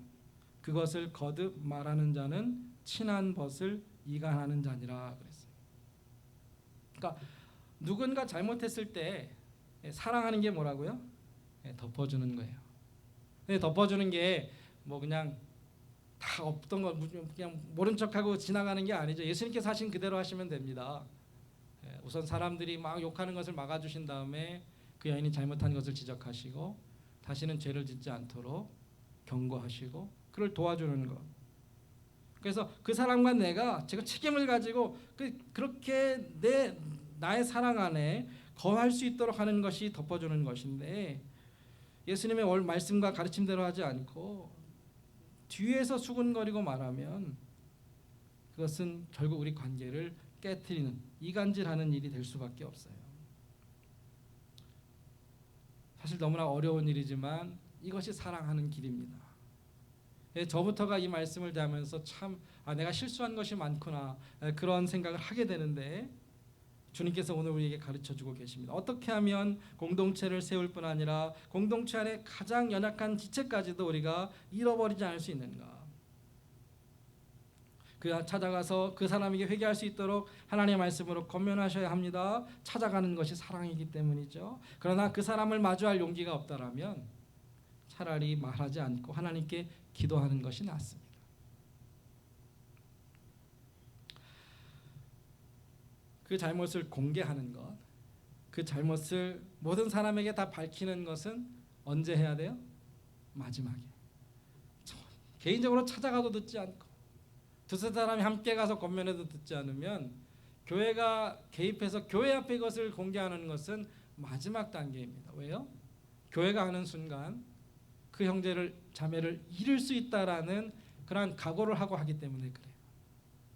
Speaker 2: 그것을 거듭 말하는 자는 친한 벗을 이간하는 자니라 그랬어요. 그러니까 누군가 잘못했을 때 사랑하는 게 뭐라고요? 덮어주는 거예요. 덮어주는 게 뭐 그냥 다 없던 거 그냥 모른 척하고 지나가는 게 아니죠. 예수님께서 하신 그대로 하시면 됩니다. 우선 사람들이 막 욕하는 것을 막아주신 다음에 그 여인이 잘못한 것을 지적하시고 다시는 죄를 짓지 않도록 경고하시고 그를 도와주는 것. 그래서 그 사람과 내가 제가 책임을 가지고 그렇게 나의 사랑 안에 거할 수 있도록 하는 것이 덮어주는 것인데, 예수님의 말씀과 가르침대로 하지 않고 뒤에서 수군거리고 말하면 그것은 결국 우리 관계를 깨트리는, 이간질하는 일이 될 수밖에 없어요. 사실 너무나 어려운 일이지만 이것이 사랑하는 길입니다. 저부터가 이 말씀을 대하면서 참 내가 실수한 것이 많구나 그런 생각을 하게 되는데, 주님께서 오늘 우리에게 가르쳐주고 계십니다. 어떻게 하면 공동체를 세울 뿐 아니라 공동체 안에 가장 연약한 지체까지도 우리가 잃어버리지 않을 수 있는가. 찾아가서 그 사람에게 회개할 수 있도록 하나님의 말씀으로 권면하셔야 합니다. 찾아가는 것이 사랑이기 때문이죠. 그러나 그 사람을 마주할 용기가 없다라면 차라리 말하지 않고 하나님께 기도하는 것이 낫습니다. 그 잘못을 공개하는 것, 그 잘못을 모든 사람에게 다 밝히는 것은 언제 해야 돼요? 마지막에. 개인적으로 찾아가도 듣지 않고 두세 사람이 함께 가서 권면해도 듣지 않으면 교회가 개입해서 교회 앞에 이것을 공개하는 것은 마지막 단계입니다. 왜요? 교회가 하는 순간 그 형제를 자매를 잃을 수 있다라는 그러한 각오를 하고 하기 때문에 그래요.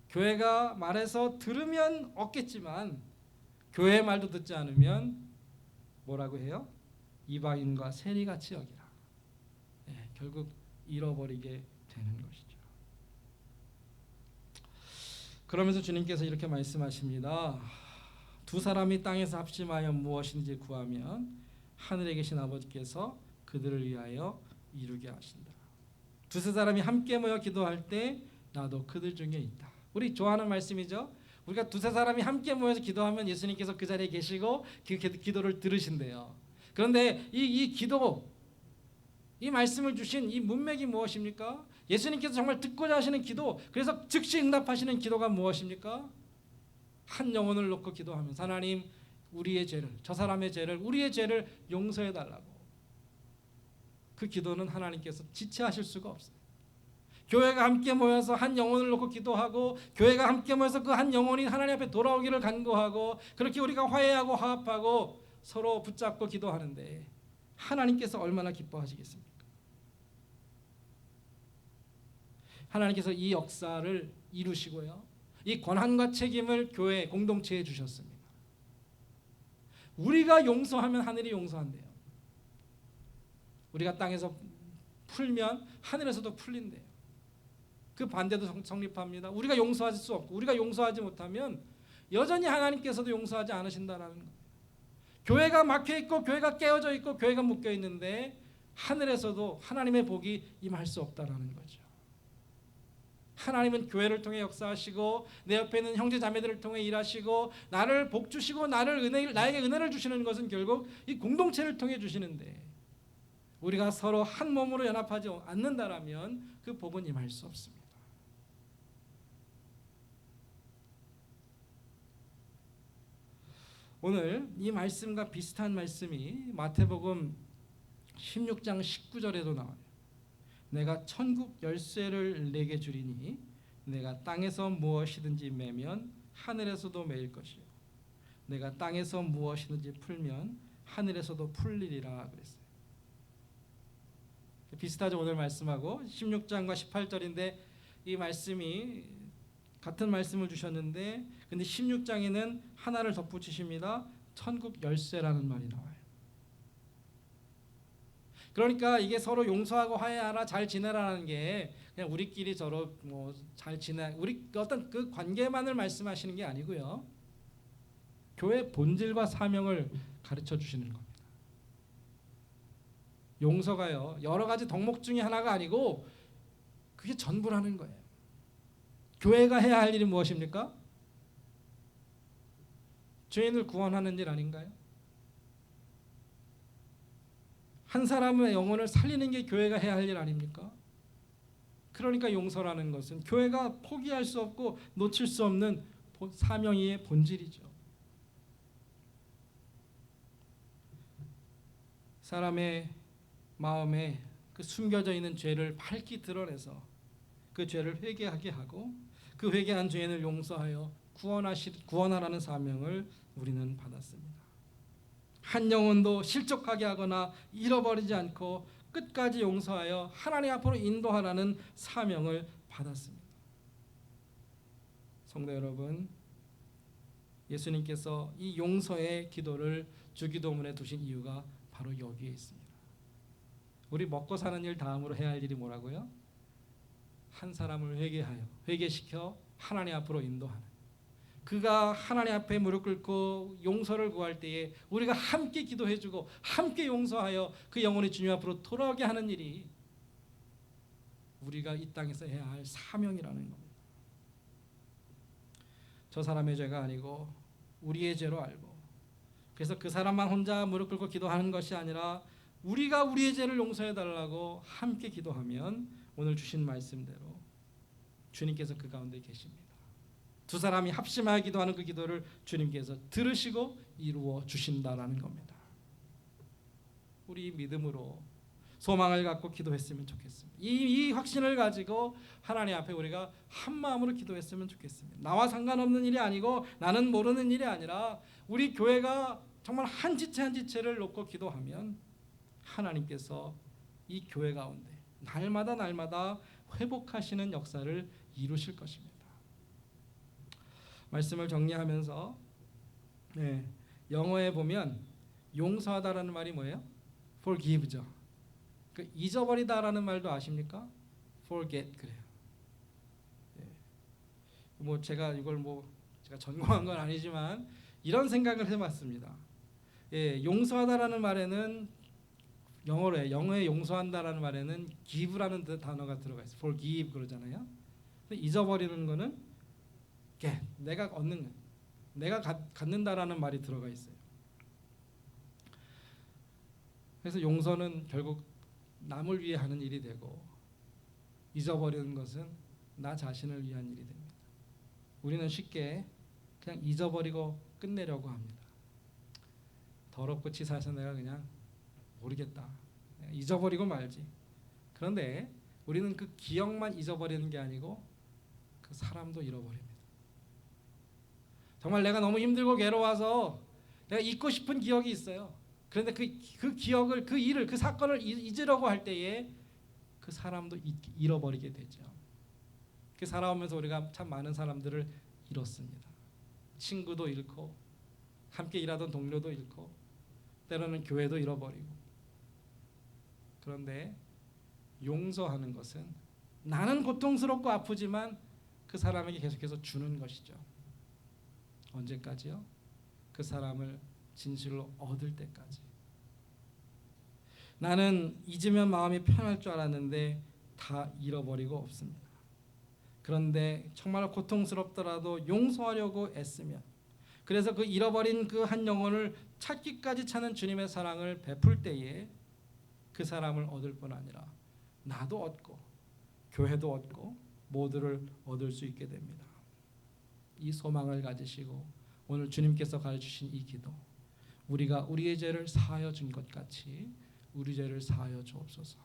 Speaker 2: 교회가 말해서 들으면 얻겠지만 교회의 말도 듣지 않으면 뭐라고 해요? 이방인과 세리같이 여기라. 결국 잃어버리게 되는 것이죠. 그러면서 주님께서 이렇게 말씀하십니다. 두 사람이 땅에서 합심하여 무엇인지 구하면 하늘에 계신 아버지께서 그들을 위하여 이루게 하신다. 두세 사람이 함께 모여 기도할 때 나도 그들 중에 있다. 우리 좋아하는 말씀이죠. 우리가 두세 사람이 함께 모여서 기도하면 예수님께서 그 자리에 계시고 그 기도를 들으신대요. 그런데 이 기도, 이 말씀을 주신 이 문맥이 무엇입니까? 예수님께서 정말 듣고자 하시는 기도, 그래서 즉시 응답하시는 기도가 무엇입니까? 한 영혼을 놓고 기도하면서 하나님, 우리의 죄를, 저 사람의 죄를, 우리의 죄를 용서해 달라고. 그 기도는 하나님께서 지체하실 수가 없어요. 교회가 함께 모여서 한 영혼을 놓고 기도하고, 교회가 함께 모여서 그 한 영혼이 하나님 앞에 돌아오기를 간구하고, 그렇게 우리가 화해하고 화합하고 서로 붙잡고 기도하는데 하나님께서 얼마나 기뻐하시겠습니까? 하나님께서 이 역사를 이루시고요, 이 권한과 책임을 교회 공동체에 주셨습니다. 우리가 용서하면 하늘이 용서한대요. 우리가 땅에서 풀면 하늘에서도 풀린대요. 그 반대도 성립합니다. 우리가 용서할 수 없고 우리가 용서하지 못하면 여전히 하나님께서도 용서하지 않으신다라는 거예요. 교회가 막혀있고 교회가 깨어져 있고 교회가 묶여 있는데 하늘에서도 하나님의 복이 임할 수 없다라는 거죠. 하나님은 교회를 통해 역사하시고 내 옆에 있는 형제 자매들을 통해 일하시고 나를 복 주시고 나에게 은혜를 주시는 것은 결국 이 공동체를 통해 주시는데, 우리가 서로 한 몸으로 연합하지 않는다라면 그 복은 임할 수 없습니다. 오늘 이 말씀과 비슷한 말씀이 마태복음 16장 19절에도 나와요. 내가 천국 열쇠를 내게 주리니 내가 땅에서 무엇이든지 매면 하늘에서도 매일 것이요 내가 땅에서 무엇이든지 풀면 하늘에서도 풀리리라 그랬어요. 비슷하죠, 오늘 말씀하고. 16장과 18절인데 이 말씀이 같은 말씀을 주셨는데, 근데 16장에는 하나를 덧붙이십니다. 천국 열쇠라는 말이 나와요. 그러니까 이게 서로 용서하고 화해하라, 잘 지내라는 게 그냥 우리끼리 서로 잘 지내, 우리 어떤 그 관계만을 말씀하시는 게 아니고요, 교회 본질과 사명을 가르쳐 주시는 겁니다. 용서가요, 여러 가지 덕목 중에 하나가 아니고 그게 전부라는 거예요. 교회가 해야 할 일이 무엇입니까? 죄인을 구원하는 일 아닌가요? 한 사람의 영혼을 살리는 게 교회가 해야 할 일 아닙니까? 그러니까 용서라는 것은 교회가 포기할 수 없고 놓칠 수 없는 사명의 본질이죠. 사람의 마음에 그 숨겨져 있는 죄를 밝히 드러내서 그 죄를 회개하게 하고 그 회개한 죄인을 용서하여 구원하라는 사명을 우리는 받았습니다. 한 영혼도 실족하게 하거나 잃어버리지 않고 끝까지 용서하여 하나님 앞으로 인도하라는 사명을 받았습니다. 성도 여러분, 예수님께서 이 용서의 기도를 주기도문에 두신 이유가 바로 여기에 있습니다. 우리 먹고 사는 일 다음으로 해야 할 일이 뭐라고요? 한 사람을 회개시켜 하나님 앞으로 인도하는, 그가 하나님 앞에 무릎 꿇고 용서를 구할 때에 우리가 함께 기도해주고 함께 용서하여 그 영혼이 주님 앞으로 돌아오게 하는 일이 우리가 이 땅에서 해야 할 사명이라는 겁니다. 저 사람의 죄가 아니고 우리의 죄로 알고, 그래서 그 사람만 혼자 무릎 꿇고 기도하는 것이 아니라 우리가 우리의 죄를 용서해 달라고 함께 기도하면 오늘 주신 말씀대로 주님께서 그 가운데 계십니다. 두 사람이 합심하여 기도하는 그 기도를 주님께서 들으시고 이루어 주신다라는 겁니다. 우리 믿음으로 소망을 갖고 기도했으면 좋겠습니다. 이 확신을 가지고 하나님 앞에 우리가 한 마음으로 기도했으면 좋겠습니다. 나와 상관없는 일이 아니고 나는 모르는 일이 아니라 우리 교회가 정말 한 지체 한 지체를 놓고 기도하면 하나님께서 이 교회 가운데 날마다 회복하시는 역사를 이루실 것입니다. 말씀을 정리하면서 영어에 보면 용서하다라는 말이 뭐예요? forgive죠. 그 잊어버리다라는 말도 아십니까? forget 그래요. 뭐 제가 이걸 제가 전공한 건 아니지만 이런 생각을 해봤습니다. 용서하다라는 말에는 영어에 용서한다라는 말에는 give라는 단어가 들어가 있어요. forgive 그러잖아요. 잊어버리는 거는 get, 내가 얻는 거, 내가 갖는다라는 말이 들어가 있어요. 그래서 용서는 결국 남을 위해 하는 일이 되고 잊어버리는 것은 나 자신을 위한 일이 됩니다. 우리는 쉽게 그냥 잊어버리고 끝내려고 합니다. 더럽고 치사해서 내가 그냥 모르겠다, 잊어버리고 말지. 그런데 우리는 그 기억만 잊어버리는 게 아니고 그 사람도 잃어버립니다. 정말 내가 너무 힘들고 괴로워서 내가 잊고 싶은 기억이 있어요. 그런데 그 기억을, 그 일을, 그 사건을 잊으려고 할 때에 그 사람도 잃어버리게 되죠. 그 살아오면서 우리가 참 많은 사람들을 잃었습니다. 친구도 잃고 함께 일하던 동료도 잃고 때로는 교회도 잃어버리고. 그런데 용서하는 것은 나는 고통스럽고 아프지만 그 사람에게 계속해서 주는 것이죠. 언제까지요? 그 사람을 진실로 얻을 때까지. 나는 잊으면 마음이 편할 줄 알았는데 다 잃어버리고 없습니다. 그런데 정말 고통스럽더라도 용서하려고 애쓰면, 그래서 그 잃어버린 그 한 영혼을 찾기까지 찾는 주님의 사랑을 베풀 때에 그 사람을 얻을 뿐 아니라 나도 얻고 교회도 얻고 모두를 얻을 수 있게 됩니다. 이 소망을 가지시고 오늘 주님께서 가르치신 이 기도, 우리가 우리의 죄를 사하여 준 것 같이 우리 죄를 사하여 주옵소서.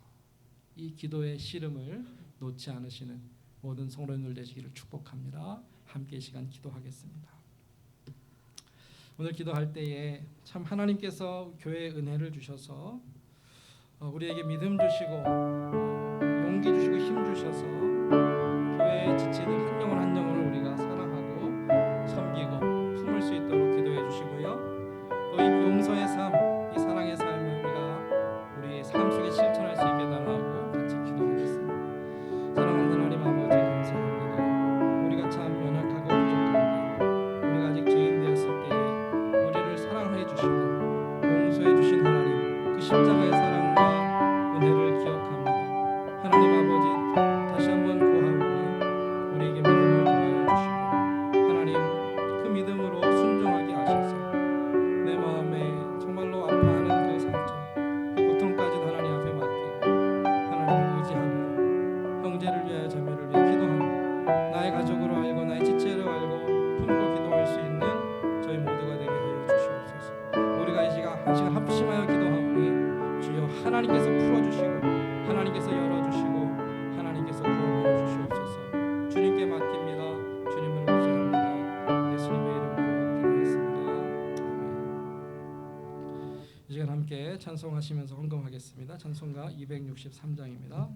Speaker 2: 이 기도의 씨름을 놓지 않으시는 모든 성도님들 되시기를 축복합니다. 함께 이 시간 기도하겠습니다. 오늘 기도할 때에 참 하나님께서 교회에 은혜를 주셔서 우리에게 믿음 주시고 용기 주시고 힘 주셔서 교회의 지체들 한 영혼 한 영혼을 우리가 사랑하고 섬기고 품을 수 있도록 기도해 주시고요. 또 이 용서의 삶, 이 사랑의 삶을 우리 삶 속에 실천할 수 있게 달라고 같이 기도하겠습니다. 사랑하는 하나님 아버지, 감사합니다. 우리가 참 연약하고 부족한데 우리가 아직 죄인 되었을 때에 우리를 사랑해 주시고 용서해 주신 하나님, 그 십자가의 사랑과 은혜를 기억합니다. 하나님 아버지, 다시 한번 구하오니 우리에게 믿음을 더하여 주시고 하나님, 그 믿음으로 순종하게 하셔서 내 마음에 정말로 아파하는 그 상처, 그 고통까지도 하나님 앞에 맡기고 하나님을 의지하고 형제를 위하여 자매를 위해 기도하고 나의 가족으로 알고 나의 지체로 알고 품고 기도할 수 있는 저희 모두가 되게 하여 주시옵소서. 우리가 이 시간 한 시간 합심하여 기도하오니 주여 하나님께서 풀어주시고 하나님께서 열어주시고 하나님께서 구원하여 주시옵소서. 기도하시면서 헌금하겠습니다. 찬송가 263장입니다.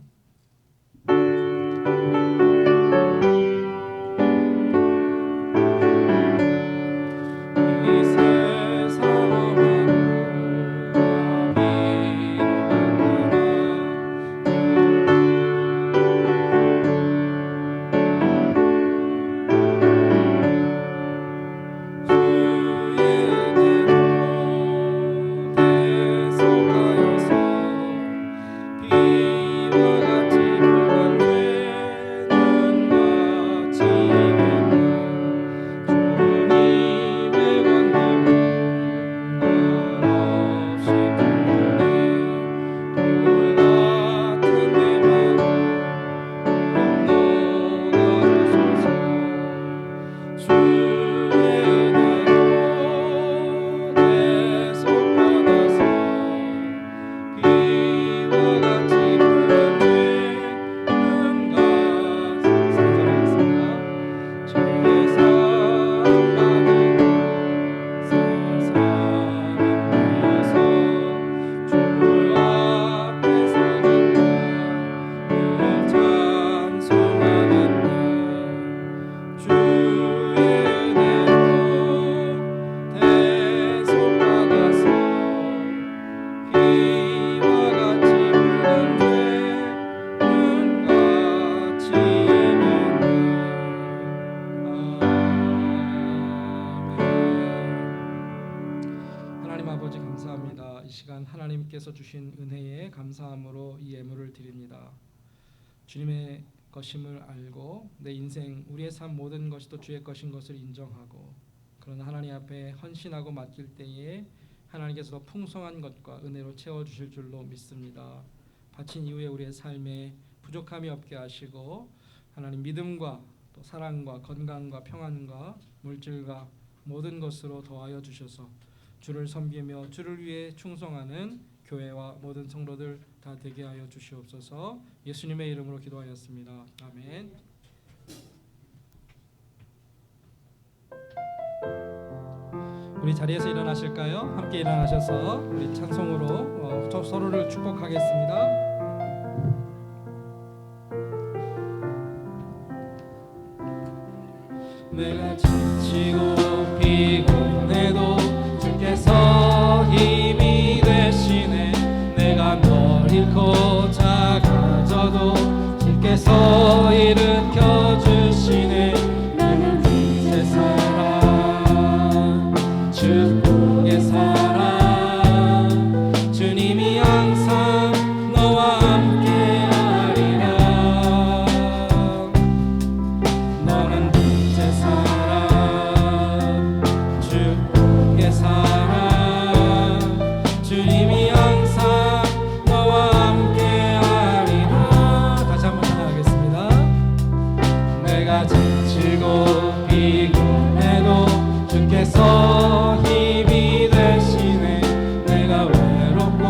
Speaker 2: 하나님께서 주신 은혜에 감사함으로 이 예물을 드립니다. 주님의 것임을 알고 내 인생 우리의 삶 모든 것이 또 주의 것인 것을 인정하고 그러나 하나님 앞에 헌신하고 맡길 때에 하나님께서 더 풍성한 것과 은혜로 채워주실 줄로 믿습니다. 바친 이후에 우리의 삶에 부족함이 없게 하시고 하나님 믿음과 또 사랑과 건강과 평안과 물질과 모든 것으로 더하여 주셔서 주를 섬기며 주를 위해 충성하는 교회와 모든 성도들 다 되게 하여 주시옵소서. 예수님의 이름으로 기도하였습니다. 아멘. 우리 자리에서 일어나실까요? 함께 일어나셔서 우리 찬송으로 서로를 축복하겠습니다. 내가 지치고 피곤해도 주께서 힘이 되시네. 내가 널 잃고 작아져도 주께서 일으켜 주시네. 나는 새 사랑 축복의 사랑 주님이 항상 너와 함께하리라. 너는 새 사랑 축복의 사랑 주님이 항상 너와 함께하리라. 다시 한번 찬양하겠습니다. 내가 지치고 피곤해도 주께서 힘이 되시네. 내가 외롭고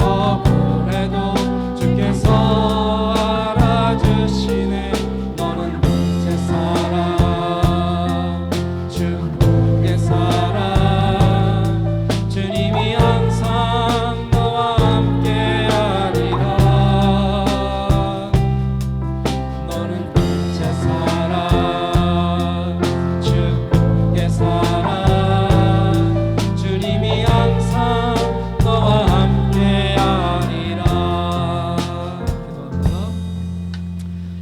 Speaker 2: 억울해도 주께서 알아주시네. 너는 새 사랑 축복의 사랑 주님이 항상 너와 함께하리라. 너는 새 사랑 축복의 사랑 주님이 항상 너와 함께하리라. 기도합니다.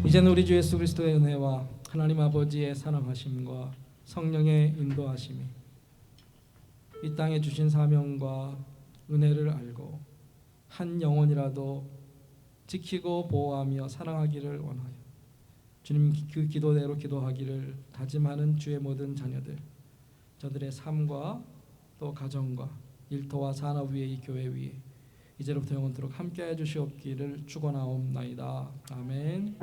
Speaker 2: 이제는 우리 주 예수 그리스도의 은혜와 하나님 아버지의 사랑하심과 성령의 인도하심이 이 땅에 주신 사명과 은혜를 알고 한 영혼이라도 지키고 보호하며 사랑하기를 원하여 주님 그 기도대로 기도하기를 다짐하는 주의 모든 자녀들, 저들의 삶과 또 가정과 일터와 산업 위에 이 교회 위에 이제로부터 영원토록 함께해 주시옵기를 축원하옵나이다. 아멘.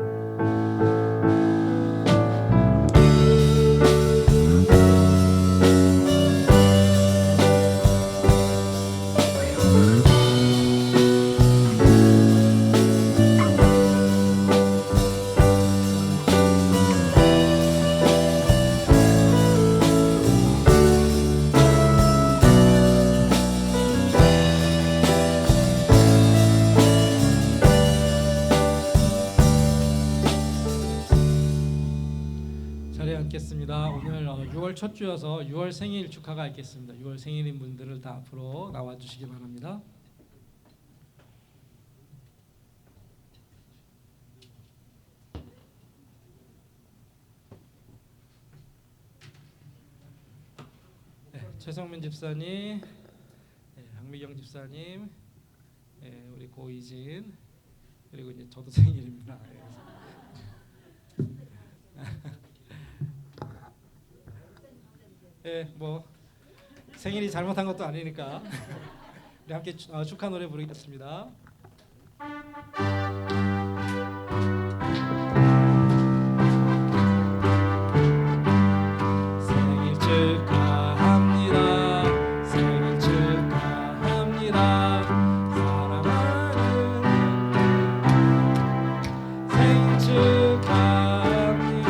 Speaker 2: 있겠습니다. 오늘 6월 첫 주여서 6월 생일 축하가 있겠습니다. 6월 생일인 분들을 다 앞으로 나와 주시기 바랍니다. 네, 최성민 집사님, 네, 박미경 집사님, 네, 우리 고이진, 그리고 이제 저도 생일입니다. 예, 뭐 생일이 잘못한 것도 아니니까 우리 함께 축하 노래 부르겠습니다. 생일 축하합니다. 생일 축하합니다. 사랑하는 생일 축하합니다.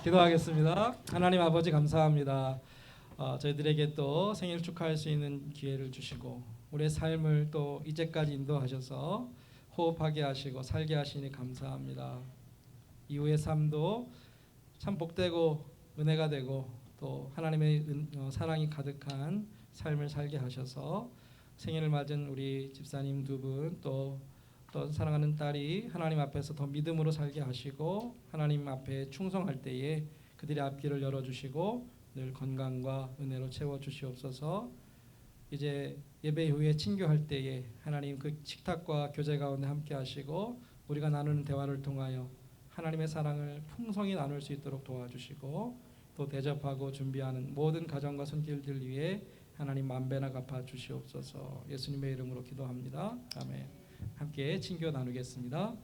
Speaker 2: 기도하겠습니다. 하나님 아버지 감사합니다. 저희들에게 또 생일 축하할 수 있는 기회를 주시고 우리의 삶을 또 이제까지 인도하셔서 호흡하게 하시고 살게 하시니 감사합니다. 이후의 삶도 참 복되고 은혜가 되고 또 하나님의 사랑이 가득한 삶을 살게 하셔서 생일을 맞은 우리 집사님 두 분 또 사랑하는 딸이 하나님 앞에서 더 믿음으로 살게 하시고 하나님 앞에 충성할 때에 그들의 앞길을 열어주시고 늘 건강과 은혜로 채워주시옵소서. 이제 예배 후에 친교할 때에 하나님 그 식탁과 교제 가운데 함께 하시고 우리가 나누는 대화를 통하여 하나님의 사랑을 풍성히 나눌 수 있도록 도와주시고 또 대접하고 준비하는 모든 가정과 손길들 위해 하나님 만배나 갚아 주시옵소서. 예수님의 이름으로 기도합니다. 아멘. 함께 친교 나누겠습니다.